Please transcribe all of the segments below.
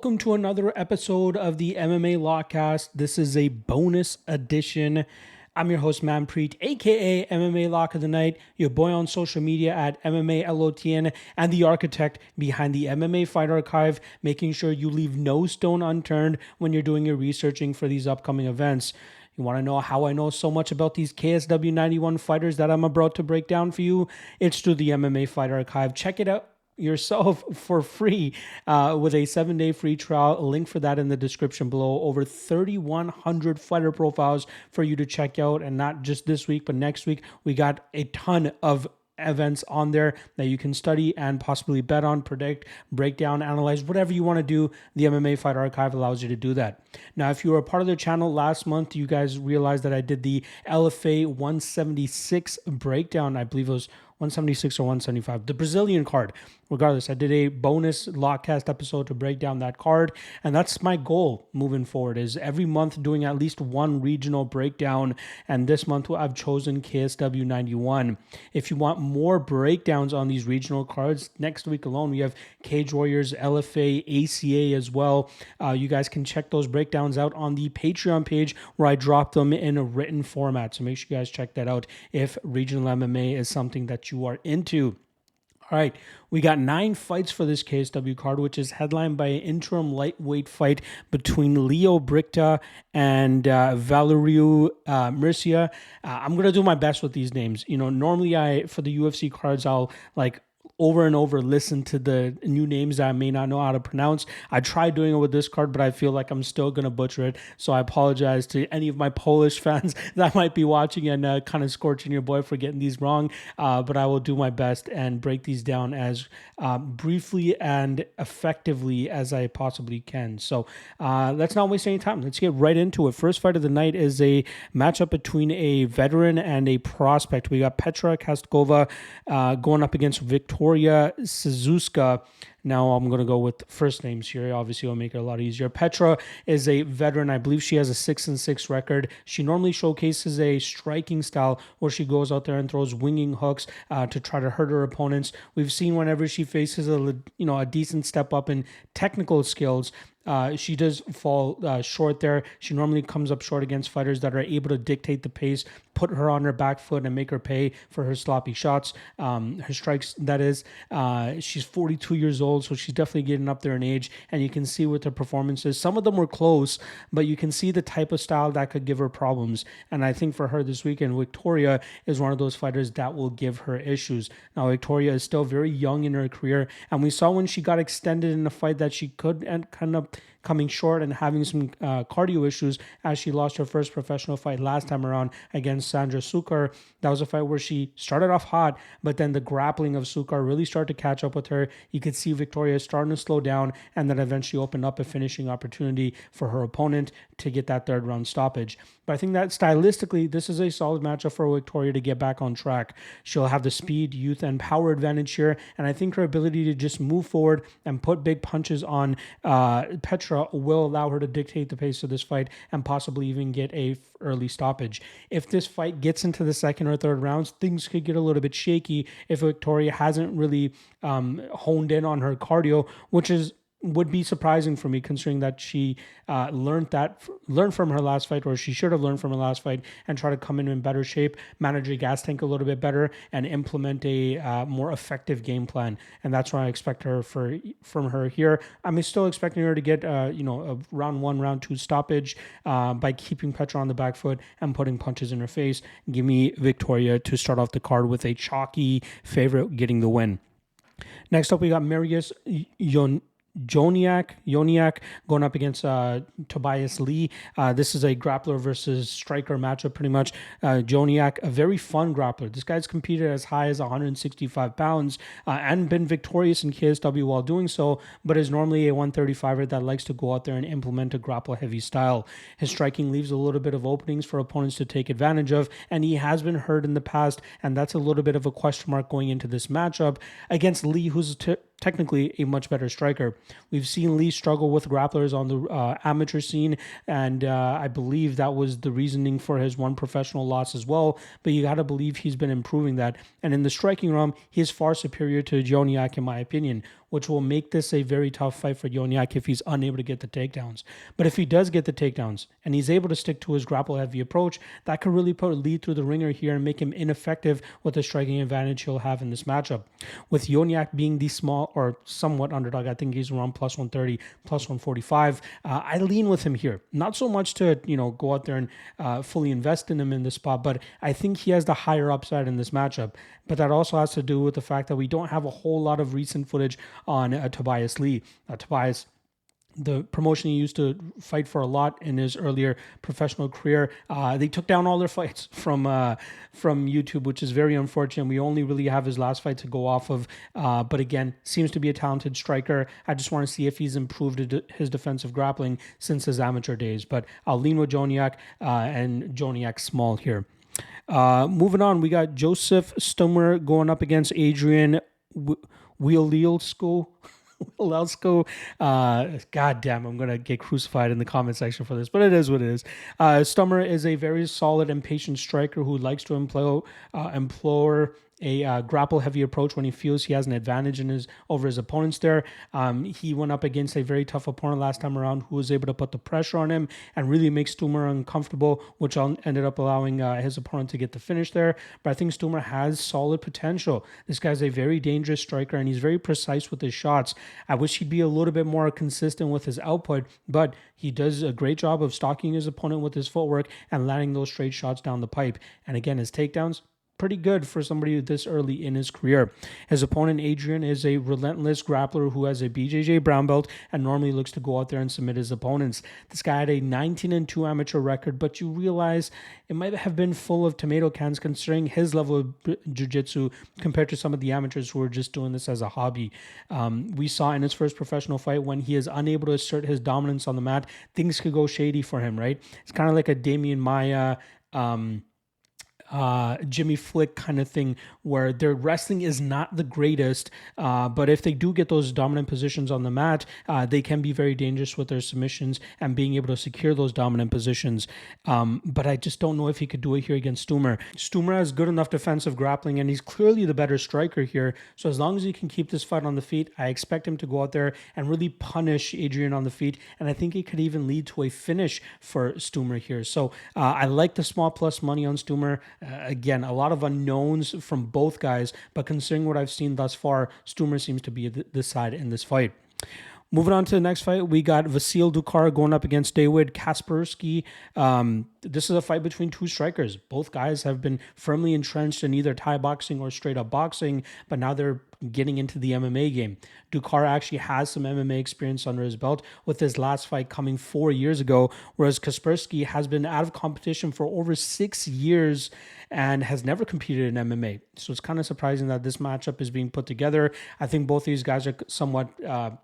Welcome to another episode of the MMA Lockcast. This is a bonus edition. I'm your host, Manpreet, aka MMA Lock of the Night, your boy on social media at MMA LOTN, and the architect behind the MMA Fight Archive, making sure you leave no stone unturned when you're doing your researching for these upcoming events. You want to know how I know so much about these KSW 91 fighters that I'm about to break down for you? It's through the MMA Fight Archive. Check it out yourself for free with a 7-day free trial. A link for that in the description below. Over 3,100 fighter profiles for you to check out, and not just this week but next week. We got a ton of events on there that you can study and possibly bet on, predict, break down, analyze, whatever you want to do. The MMA Fight Archive allows you to do that. Now, if you were a part of the channel last month, you guys realized that I did the LFA 176 breakdown. I believe it was 176 or 175, the Brazilian card. Regardless, I did a bonus Lockcast episode to break down that card, and that's my goal moving forward, is every month doing at least one regional breakdown, and this month I've chosen KSW 91. If you want more breakdowns on these regional cards, next week alone we have Cage Warriors, LFA, ACA as well. You guys can check those breakdowns out on the Patreon page where I drop them in a written format, so make sure you guys check that out if regional MMA is something that you are into. All right, we got 9 fights for this KSW card, which is headlined by an interim lightweight fight between Leo Brichta and Valeriu Mircea. I'm going to do my best with these names. You know, normally for the UFC cards, I'll over and over listen to the new names that I may not know how to pronounce. I tried doing it with this card, but I feel like I'm still going to butcher it. So I apologize to any of my Polish fans that might be watching and kind of scorching your boy for getting these wrong. But I will do my best and break these down as briefly and effectively as I possibly can. So let's not waste any time. Let's get right into it. First fight of the night is a matchup between a veteran and a prospect. We got Petra Castkova going up against Victoria Czyzewska. Now I'm going to go with first names here. Obviously, it'll make it a lot easier. Petra is a veteran. I believe she has a 6-6 record. She normally showcases a striking style where she goes out there and throws winging hooks to try to hurt her opponents. We've seen whenever she faces a decent step up in technical skills, she does fall short there. She normally comes up short against fighters that are able to dictate the pace, put her on her back foot, and make her pay for her sloppy shots, her strikes, that is. She's 42 years old, so she's definitely getting up there in age, and you can see with her performances, some of them were close, but you can see the type of style that could give her problems. And I think for her this weekend, Victoria is one of those fighters that will give her issues. Now, Victoria is still very young in her career, and we saw when she got extended in a fight that she could end up coming short and having some cardio issues as she lost her first professional fight last time around against Sandra Ducar. That was a fight where she started off hot, but then the grappling of Ducar really started to catch up with her. You could see Victoria starting to slow down and then eventually open up a finishing opportunity for her opponent to get that third round stoppage. But I think that stylistically, this is a solid matchup for Victoria to get back on track. She'll have the speed, youth, and power advantage here, and I think her ability to just move forward and put big punches on Petra will allow her to dictate the pace of this fight and possibly even get a early stoppage. If this fight gets into the second or third rounds, things could get a little bit shaky if Victoria hasn't really honed in on her cardio, which would be surprising for me, considering that she learned from her last fight, or she should have learned from her last fight, and try to come in better shape, manage a gas tank a little bit better, and implement a more effective game plan. And that's what I expect from her here. I'm still expecting her to get a round 1, round 2 stoppage by keeping Petra on the back foot and putting punches in her face. Give me Victoria to start off the card with a chalky favorite getting the win. Next up, we got Mircea Joniak going up against Tobias Lee. This is a grappler versus striker matchup, pretty much. Joniak, a very fun grappler. This guy's competed as high as 165 pounds and been victorious in KSW while doing so, but is normally a 135er that likes to go out there and implement a grapple-heavy style. His striking leaves a little bit of openings for opponents to take advantage of, and he has been hurt in the past, and that's a little bit of a question mark going into this matchup against Lee, who's technically a much better striker. We've seen Lee struggle with grapplers on the amateur scene, and I believe that was the reasoning for his one professional loss as well, but you got to believe he's been improving that. And in the striking realm, he is far superior to Joniak, in my opinion. which will make this a very tough fight for Joniak if he's unable to get the takedowns. But if he does get the takedowns and he's able to stick to his grapple-heavy approach, that could really put Lee through the ringer here and make him ineffective with the striking advantage he'll have in this matchup. With Joniak being the small or somewhat underdog, I think he's around plus 130, plus 145. I lean with him here. Not so much to, go out there and fully invest in him in this spot, but I think he has the higher upside in this matchup. But that also has to do with the fact that we don't have a whole lot of recent footage on Tobias Lee. Tobias, the promotion he used to fight for a lot in his earlier professional career, they took down all their fights from YouTube, which is very unfortunate. We only really have his last fight to go off of. But again, seems to be a talented striker. I just want to see if he's improved his defensive grappling since his amateur days. But I'll lean with Joniak and Joniak small here. Moving on, we got Joseph Stummer going up against Adrian Wielieczko. God damn, I'm going to get crucified in the comment section for this, but it is what it is. Stummer is a very solid and patient striker who likes to employ a grapple-heavy approach when he feels he has an advantage over his opponents there. He went up against a very tough opponent last time around who was able to put the pressure on him and really make Stummer uncomfortable, which ended up allowing his opponent to get the finish there. But I think Stummer has solid potential. This guy's a very dangerous striker, and he's very precise with his shots. I wish he'd be a little bit more consistent with his output, but he does a great job of stalking his opponent with his footwork and landing those straight shots down the pipe. And again, his takedowns, pretty good for somebody this early in his career. His opponent, Adrian, is a relentless grappler who has a BJJ brown belt and normally looks to go out there and submit his opponents. This guy had a 19-2 amateur record, but you realize it might have been full of tomato cans considering his level of jiu-jitsu compared to some of the amateurs who are just doing this as a hobby. We saw in his first professional fight when he is unable to assert his dominance on the mat, things could go shady for him, right? It's kind of like a Damian Maia, Jimmy Flick kind of thing where their wrestling is not the greatest, but if they do get those dominant positions on the mat, they can be very dangerous with their submissions and being able to secure those dominant positions. But I just don't know if he could do it here against Stummer. Stummer has good enough defensive grappling, and he's clearly the better striker here. So as long as he can keep this fight on the feet, I expect him to go out there and really punish Adrian on the feet, and I think it could even lead to a finish for Stummer here. So I like the small plus money on Stummer. Again, a lot of unknowns from both guys, but considering what I've seen thus far, Stummer seems to be the side in this fight. Moving on to the next fight, we got Vasil Ducar going up against David Kasperski. This is a fight between two strikers. Both guys have been firmly entrenched in either Thai boxing or straight up boxing, but now they're getting into the MMA game. Ducar actually has some MMA experience under his belt with his last fight coming 4 years ago, whereas Kasperski has been out of competition for over 6 years and has never competed in MMA. So it's kind of surprising that this matchup is being put together. I think both these guys are somewhat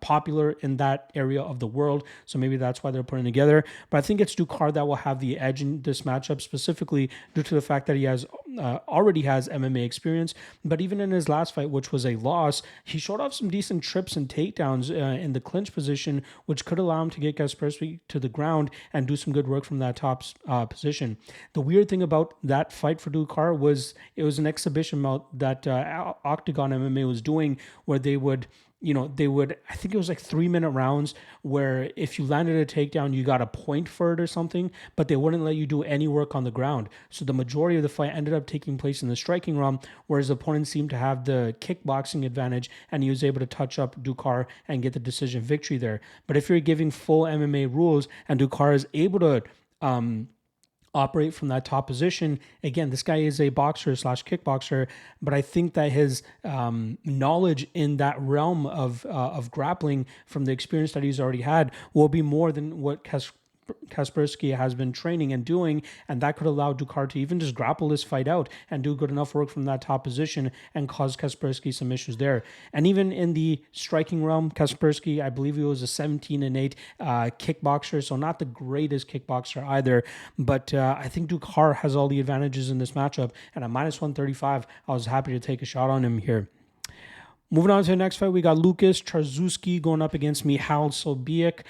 popular in that area of the world, so maybe that's why they're putting together. But I think it's Ducar that will have the edge in this matchup, specifically due to the fact that he already has MMA experience. But even in his last fight, which was a loss, he showed off some decent trips and takedowns in the clinch position, which could allow him to get Kasperski to the ground and do some good work from that top position. The weird thing about that fight for Ducar was it was an exhibition bout that OKTAGON MMA was doing, where they would, I think it was like 3-minute rounds where if you landed a takedown, you got a point for it or something, but they wouldn't let you do any work on the ground. So the majority of the fight ended up taking place in the striking realm, whereas the opponent seemed to have the kickboxing advantage, and he was able to touch up Ducar and get the decision victory there. But if you're giving full MMA rules and Ducar is able to operate from that top position, again, this guy is a boxer / kickboxer, but I think that his knowledge in that realm of grappling from the experience that he's already had will be more than what Kasperski has been training and doing, and that could allow Ducar to even just grapple this fight out and do good enough work from that top position and cause Kasperski some issues there. And even in the striking realm, Kasperski, I believe he was a 17-8 kickboxer, so not the greatest kickboxer either, but I think Ducar has all the advantages in this matchup, and at minus 135, I was happy to take a shot on him here. Moving on to the next fight, we got Lucas Charzewski going up against Michal Sobiech.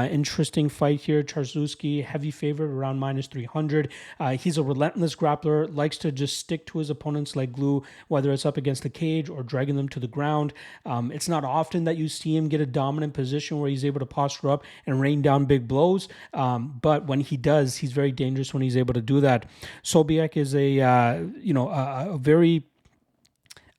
Interesting fight here. Charzewski, heavy favorite, around minus 300. He's a relentless grappler, likes to just stick to his opponents like glue, whether it's up against the cage or dragging them to the ground. It's not often that you see him get a dominant position where he's able to posture up and rain down big blows, but when he does, he's very dangerous when he's able to do that. Sobiech is a very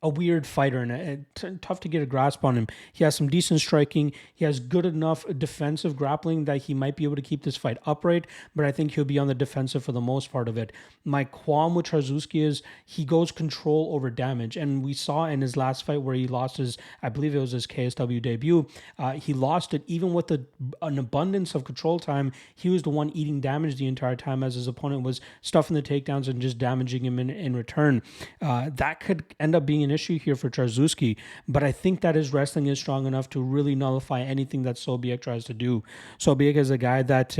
weird fighter and tough to get a grasp on him. He has some decent striking. He has good enough defensive grappling that he might be able to keep this fight upright, but I think he'll be on the defensive for the most part of it. My qualm with Charzewski is he goes control over damage, and we saw in his last fight where he lost I believe it was his KSW debut, he lost it even with an abundance of control time. He was the one eating damage the entire time as his opponent was stuffing the takedowns and just damaging him in return. That could end up being an issue here for Charzewski, but I think that his wrestling is strong enough to really nullify anything that Sobiech tries to do. Sobiech is a guy that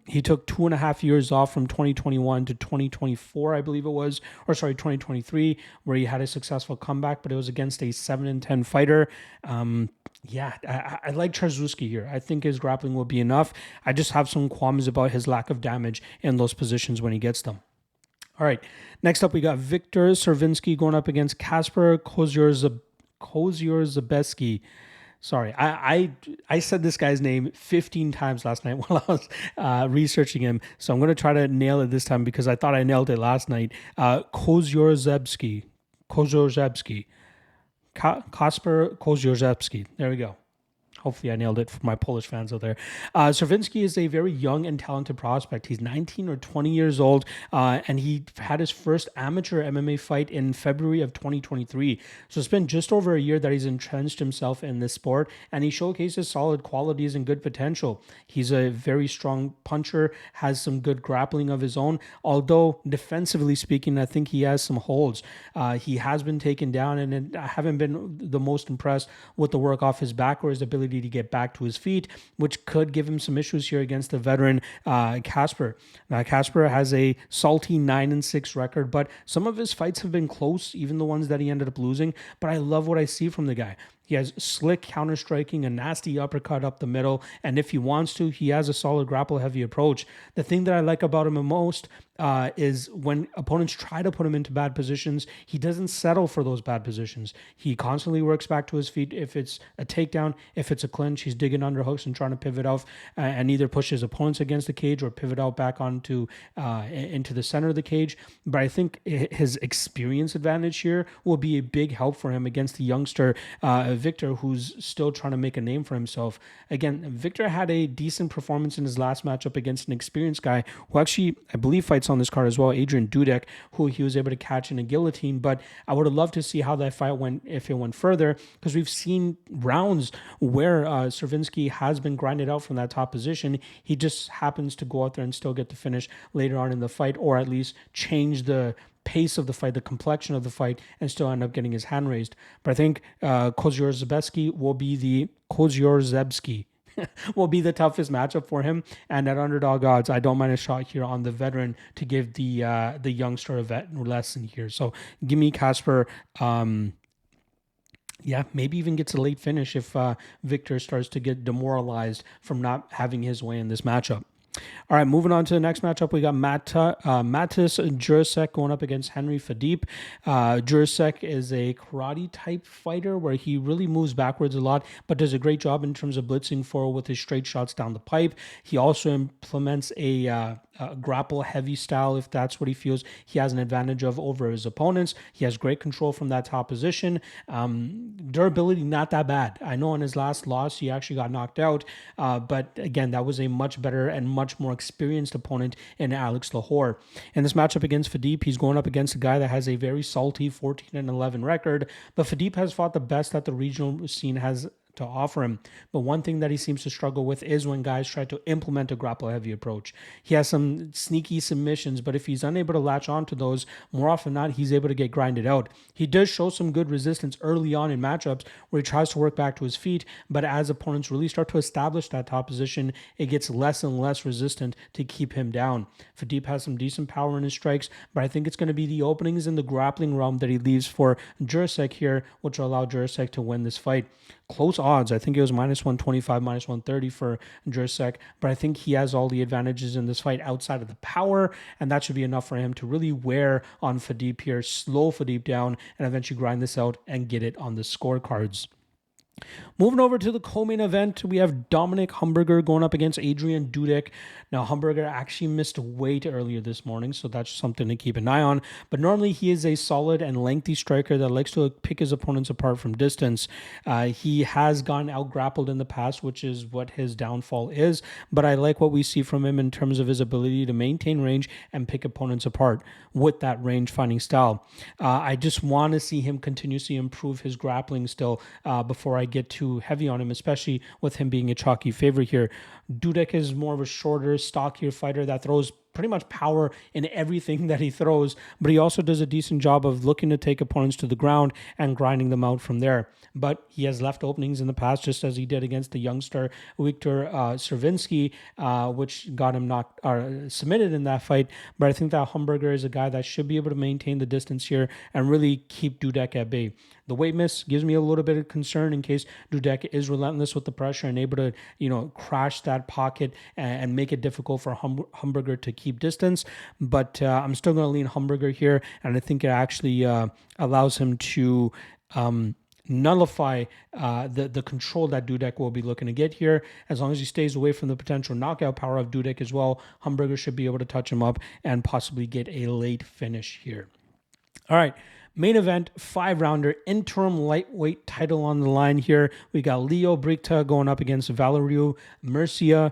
he took 2.5 years off from 2021 to 2024, I believe it was, 2023, where he had a successful comeback, but it was against a 7-10 fighter. I like Charzewski here. I think his grappling will be enough. I just have some qualms about his lack of damage in those positions when he gets them. All right, next up we got Victor Cervinsky going up against Kasper Koziorzebski. Sorry, I said this guy's name 15 times last night while I was researching him, so I'm going to try to nail it this time because I thought I nailed it last night. Koziorzebski. Kasper Koziorzebski. There we go. Hopefully I nailed it for my Polish fans out there. Cervinsky is a very young and talented prospect. He's 19 or 20 years old, and he had his first amateur MMA fight in February of 2023. So it's been just over a year that he's entrenched himself in this sport, and he showcases solid qualities and good potential. He's a very strong puncher, has some good grappling of his own, although defensively speaking, I think he has some holds. He has been taken down, and I haven't been the most impressed with the work off his back or his ability to get back to his feet, which could give him some issues here against the veteran Kasper. Now, Kasper has a salty 9-6 record, but some of his fights have been close, even the ones that he ended up losing. But I love what I see from the guy. He has slick counter-striking, a nasty uppercut up the middle, and if he wants to, he has a solid grapple-heavy approach. The thing that I like about him the most is when opponents try to put him into bad positions, he doesn't settle for those bad positions. He constantly works back to his feet. If it's a takedown, if it's a clinch, he's digging under hooks and trying to pivot off and either push his opponents against the cage or pivot out back onto into the center of the cage. But I think his experience advantage here will be a big help for him against the youngster Victor, who's still trying to make a name for himself. Again, Victor had a decent performance in his last matchup against an experienced guy who actually, I believe, fights on this card as well, Adrian Dudek, who he was able to catch in a guillotine. But I would have loved to see how that fight went if it went further, because we've seen rounds where Cervinsky has been grinded out from that top position. He just happens to go out there and still get the finish later on in the fight, or at least change the pace of the fight, the complexion of the fight, and still end up getting his hand raised. But I think Koziorzebski will be the toughest matchup for him. And at underdog odds, I don't mind a shot here on the veteran to give the youngster a vet lesson here. So give me Kasper. Maybe even gets a late finish if Victor starts to get demoralized from not having his way in this matchup. All right, moving on to the next matchup, we got Matis Juracek going up against Henry Fadipe. Juracek is a karate-type fighter where he really moves backwards a lot, but does a great job in terms of blitzing forward with his straight shots down the pipe. He also implements a grapple-heavy style if that's what he feels he has an advantage of over his opponents. He has great control from that top position. Durability, not that bad. I know in his last loss, he actually got knocked out, but again, that was a much better and much more experienced opponent in Alex Lahore. In this matchup against Fadipe, he's going up against a guy that has a very salty 14-11 record, but Fadipe has fought the best that the regional scene has to offer him. But one thing that he seems to struggle with is when guys try to implement a grapple heavy approach. He has some sneaky submissions, but if he's unable to latch onto those, more often than not, he's able to get grinded out. He does show some good resistance early on in matchups where he tries to work back to his feet, but as opponents really start to establish that top position, it gets less and less resistant to keep him down. Fadipe has some decent power in his strikes, but I think it's going to be the openings in the grappling realm that he leaves for Juracek here, which will allow Juracek to win this fight. Close odds. I think it was minus 125, minus 130 for Juracek, but I think he has all the advantages in this fight outside of the power, and that should be enough for him to really wear on Fadipe here, slow Fadipe down, and eventually grind this out and get it on the scorecards. Moving over to the co-main event, we have Dominic Humburger going up against Adrian Dudek. Now, Humburger actually missed weight earlier this morning, so that's something to keep an eye on. But normally, he is a solid and lengthy striker that likes to pick his opponents apart from distance. He has gotten out-grappled in the past, which is what his downfall is. But I like what we see from him in terms of his ability to maintain range and pick opponents apart with that range-finding style. I just want to see him continuously improve his grappling still before I get too heavy on him, especially with him being a chalky favorite here. Dudek is more of a shorter, stockier fighter that throws pretty much power in everything that he throws, but he also does a decent job of looking to take opponents to the ground and grinding them out from there. But he has left openings in the past, just as he did against the youngster Victor Cervinsky, which got him submitted in that fight. But I think that Humburger is a guy that should be able to maintain the distance here and really keep Dudek at bay. The weight miss gives me a little bit of concern in case Dudek is relentless with the pressure and able to, crash that pocket and make it difficult for Humburger to keep distance. But I'm still going to lean Humburger here, and I think it actually allows him to nullify the control that Dudek will be looking to get here. As long as he stays away from the potential knockout power of Dudek as well, Humburger should be able to touch him up and possibly get a late finish here. All right. Main event, 5-rounder, interim lightweight title on the line here. We got Leo Brichta going up against Valeriu Mircea.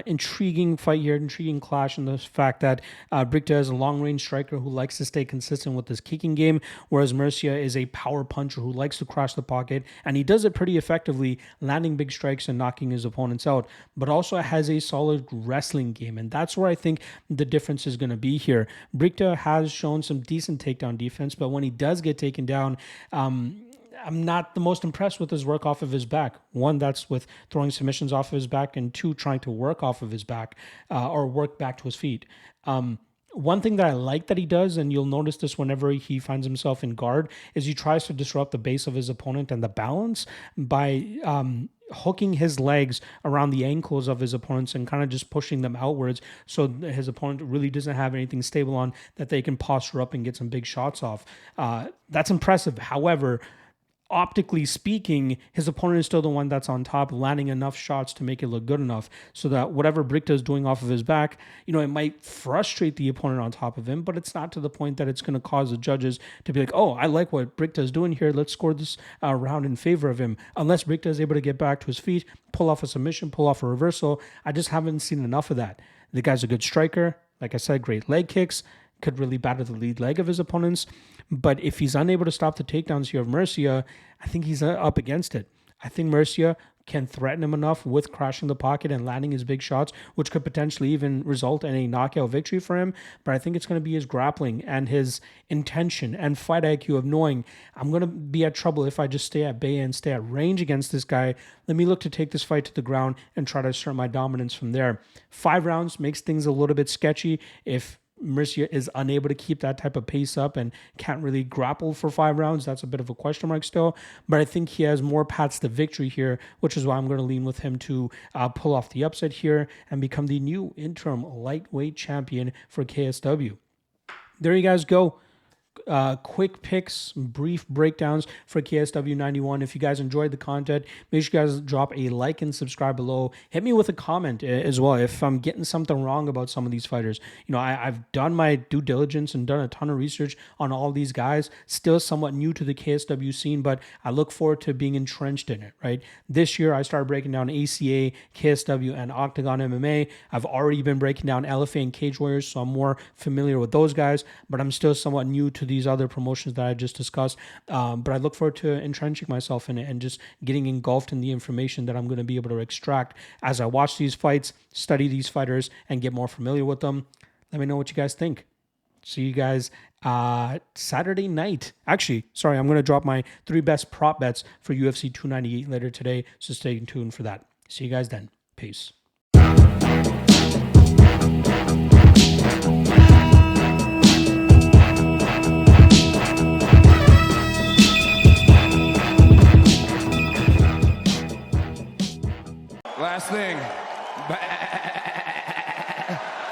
Intriguing fight here, intriguing clash in the fact that Brichta is a long-range striker who likes to stay consistent with his kicking game, whereas Mircea is a power puncher who likes to crash the pocket, and he does it pretty effectively, landing big strikes and knocking his opponents out, but also has a solid wrestling game, and that's where I think the difference is going to be here. Brichta has shown some decent takedown defense, but when he does get taken down, I'm not the most impressed with his work off of his back. One, that's with throwing submissions off of his back, and two, trying to work off of his back or work back to his feet. One thing that I like that he does, and you'll notice this whenever he finds himself in guard, is he tries to disrupt the base of his opponent and the balance by hooking his legs around the ankles of his opponents and kind of just pushing them outwards so his opponent really doesn't have anything stable on that they can posture up and get some big shots off. That's impressive. However, optically speaking, his opponent is still the one that's on top, landing enough shots to make it look good enough so that whatever Brichta is doing off of his back, it might frustrate the opponent on top of him, but it's not to the point that it's going to cause the judges to be like, oh, I like what Brichta is doing here. Let's score this round in favor of him. Unless Brichta is able to get back to his feet, pull off a submission, pull off a reversal. I just haven't seen enough of that. The guy's a good striker. Like I said, great leg kicks. Could really batter the lead leg of his opponents. But if he's unable to stop the takedowns here of Mircea, I think he's up against it. I think Mircea can threaten him enough with crashing the pocket and landing his big shots, which could potentially even result in a knockout victory for him. But I think it's going to be his grappling and his intention and fight IQ of knowing I'm going to be at trouble if I just stay at bay and stay at range against this guy. Let me look to take this fight to the ground and try to assert my dominance from there. 5 rounds makes things a little bit sketchy if Mircea is unable to keep that type of pace up and can't really grapple for 5 rounds. That's a bit of a question mark still, but I think he has more paths to victory here, which is why I'm going to lean with him to pull off the upset here and become the new interim lightweight champion for KSW. There you guys go. Quick picks, brief breakdowns for KSW 91. If you guys enjoyed the content, make sure you guys drop a like and subscribe below. Hit me with a comment as well if I'm getting something wrong about some of these fighters. I've done my due diligence and done a ton of research on all these guys. Still somewhat new to the KSW scene, but I look forward to being entrenched in it, right? This year, I started breaking down ACA, KSW, and OKTAGON MMA. I've already been breaking down LFA and Cage Warriors, so I'm more familiar with those guys, but I'm still somewhat new to to these other promotions that I just discussed. But I look forward to entrenching myself in it and just getting engulfed in the information that I'm going to be able to extract as I watch these fights, study these fighters, and get more familiar with them. Let me know what you guys think. See you guys Saturday night. Actually, sorry, I'm going to drop my 3 best prop bets for UFC 298 later today, so stay tuned for that. See you guys then. Peace. Last thing.